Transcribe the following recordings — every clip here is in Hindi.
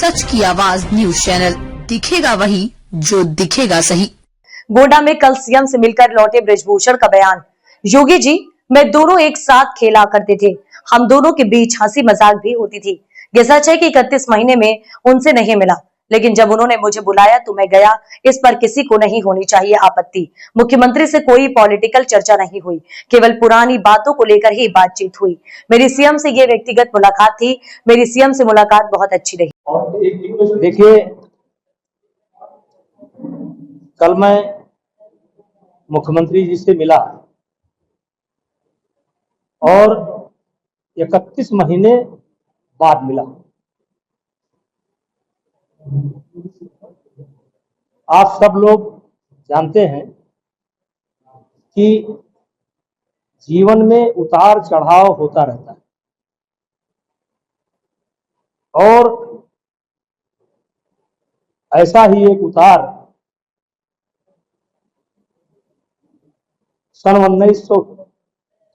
सच की आवाज न्यूज चैनल, दिखेगा वही जो दिखेगा सही। गोड्डा में कल सीएम से मिलकर लौटे बृजभूषण का बयान। योगी जी, मैं दोनों एक साथ खेला करते थे, हम दोनों के बीच हंसी मजाक भी होती थी। ये सच है कि 31 महीने में उनसे नहीं मिला, लेकिन जब उन्होंने मुझे बुलाया तो मैं गया। इस पर किसी को नहीं होनी चाहिए आपत्ति। मुख्यमंत्री से कोई पॉलिटिकल चर्चा नहीं हुई, केवल पुरानी बातों को लेकर ही बातचीत हुई। मेरी सीएम से ये व्यक्तिगत मुलाकात थी। मेरी सीएम से मुलाकात बहुत अच्छी रही। देखिए, कल मैं मुख्यमंत्री जी से मिला और 31 महीने बाद मिला। आप सब लोग जानते हैं कि जीवन में उतार चढ़ाव होता रहता है और ऐसा ही एक उतार सन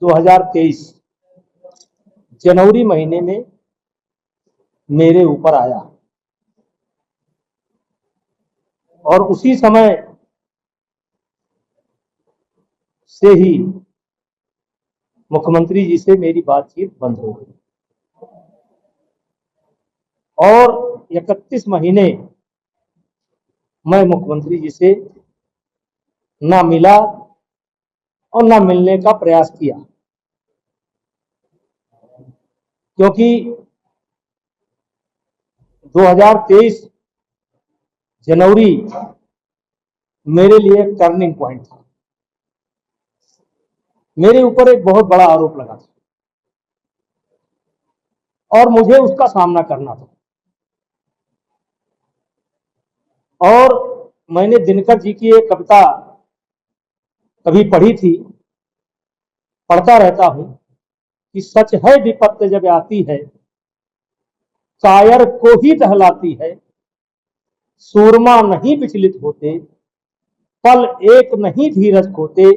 2023 जनवरी महीने में मेरे ऊपर आया और उसी समय से ही मुख्यमंत्री जी से मेरी बातचीत बंद हो गई और 31 महीने मैं मुख्यमंत्री जी से ना मिला और ना मिलने का प्रयास किया, क्योंकि 2023 जनवरी मेरे लिए टर्निंग पॉइंट था। मेरे ऊपर एक बहुत बड़ा आरोप लगा था और मुझे उसका सामना करना था। और मैंने दिनकर जी की एक कविता कभी पढ़ी थी, पढ़ता रहता हूं कि सच है विपत्ति जब आती है, कायर को ही दहलाती है, सूरमा नहीं विचलित होते, पल एक नहीं धीरज खोते,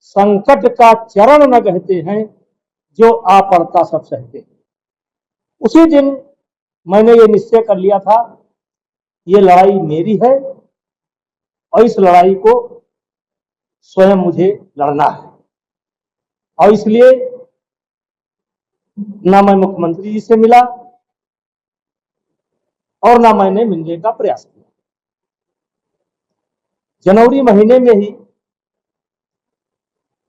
संकट का चरण न कहते हैं, जो आ पड़ता सब सहते। उसी दिन मैंने ये निश्चय कर लिया था, ये लड़ाई मेरी है और इस लड़ाई को स्वयं मुझे लड़ना है। और इसलिए ना मैं मुख्यमंत्री जी से मिला और ना मैंने मिलने का प्रयास किया। जनवरी महीने में ही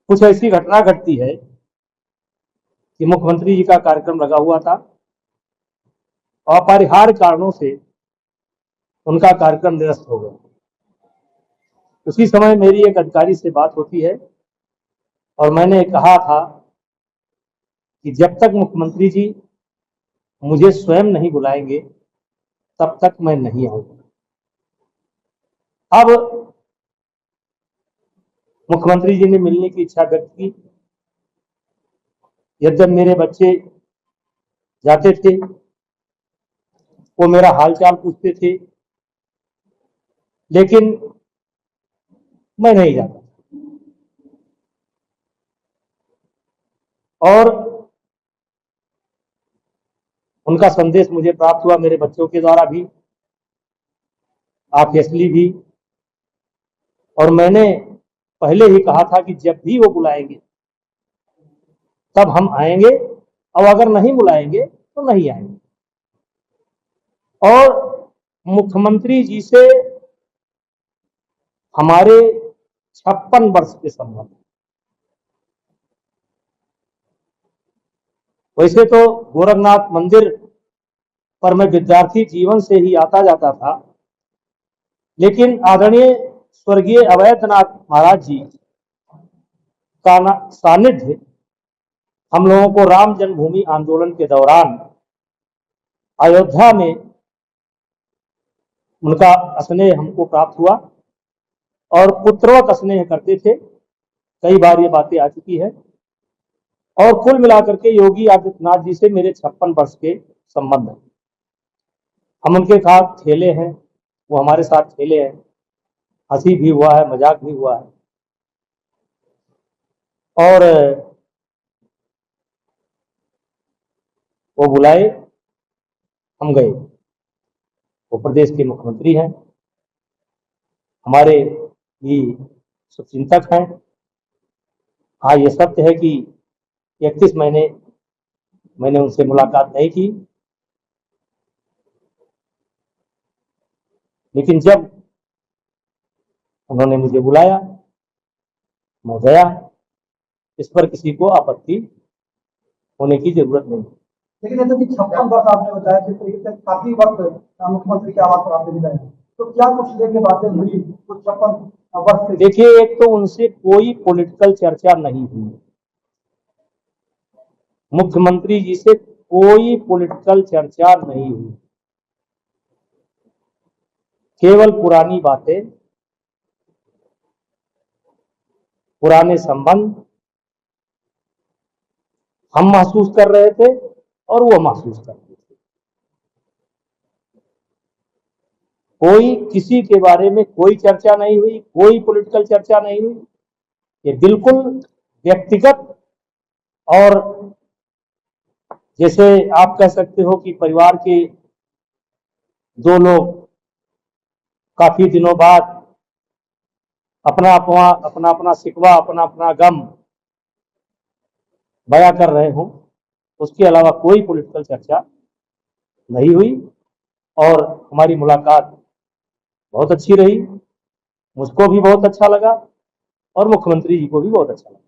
कुछ ऐसी घटना घटती है कि मुख्यमंत्री जी का कार्यक्रम लगा हुआ था, अपरिहार्य कारणों से उनका कार्यक्रम निरस्त हो गया। उसी समय मेरी एक अधिकारी से बात होती है और मैंने कहा था कि जब तक मुख्यमंत्री जी मुझे स्वयं नहीं बुलाएंगे तब तक मैं नहीं आऊंगा। अब मुख्यमंत्री जी ने मिलने की इच्छा व्यक्त की। जब मेरे बच्चे जाते थे वो मेरा हालचाल पूछते थे, लेकिन मैं नहीं जाता। और उनका संदेश मुझे प्राप्त हुआ मेरे बच्चों के द्वारा भी, ऑब्वियसली भी। और मैंने पहले ही कहा था कि जब भी वो बुलाएंगे तब हम आएंगे और अगर नहीं बुलाएंगे तो नहीं आएंगे। और मुख्यमंत्री जी से हमारे 56 वर्ष के संबंध। वैसे तो गोरखनाथ मंदिर पर मैं विद्यार्थी जीवन से ही आता जाता था, लेकिन आदरणीय स्वर्गीय अवैधनाथ महाराज जी का सानिध्य हम लोगों को राम जन्मभूमि आंदोलन के दौरान अयोध्या में उनका स्नेह हमको प्राप्त हुआ और पुत्रवत स्नेह करते थे। कई बार ये बातें आ चुकी है। और कुल मिलाकर के योगी आदित्यनाथ जी से मेरे 56 वर्ष के संबंध है। हम उनके साथ खेले हैं, वो हमारे साथ खेले हैं, हंसी भी हुआ है, मजाक भी हुआ है। और वो बुलाए, हम गए। वो प्रदेश के मुख्यमंत्री हैं, हमारे भी शुभचिंतक हैं। हाँ, ये सत्य है कि 31 महीने मैंने उनसे मुलाकात नहीं की, लेकिन जब उन्होंने मुझे बुलाया मैं गया। इस पर किसी को आपत्ति होने की जरूरत नहीं। लेकिन जैसे कि 56 वर्ष आपने बताया, जिस तरीके से काफी वक्त मुख्यमंत्री के आवास पर आपने बिताया, तो क्या कुछ लेके बातें हुई कुछ 56 वर्ष से? देखिए, एक तो उनसे कोई पॉलिटिकल चर्चा नहीं हुई, मुख्यमंत्री जी से कोई पॉलिटिकल चर्चा नहीं हुई, केवल पुरानी बातें, पुराने संबंध हम महसूस कर रहे थे और वो महसूस कर रहे थे। कोई किसी के बारे में कोई चर्चा नहीं हुई, कोई पॉलिटिकल चर्चा नहीं हुई। ये बिल्कुल व्यक्तिगत और जैसे आप कह सकते हो कि परिवार के दो लोग काफी दिनों बाद अपना अपना शिकवा, अपना अपना गम बयां कर रहे हों, उसके अलावा कोई पॉलिटिकल चर्चा नहीं हुई। और हमारी मुलाकात बहुत अच्छी रही, मुझको भी बहुत अच्छा लगा और मुख्यमंत्री जी को भी बहुत अच्छा लगा।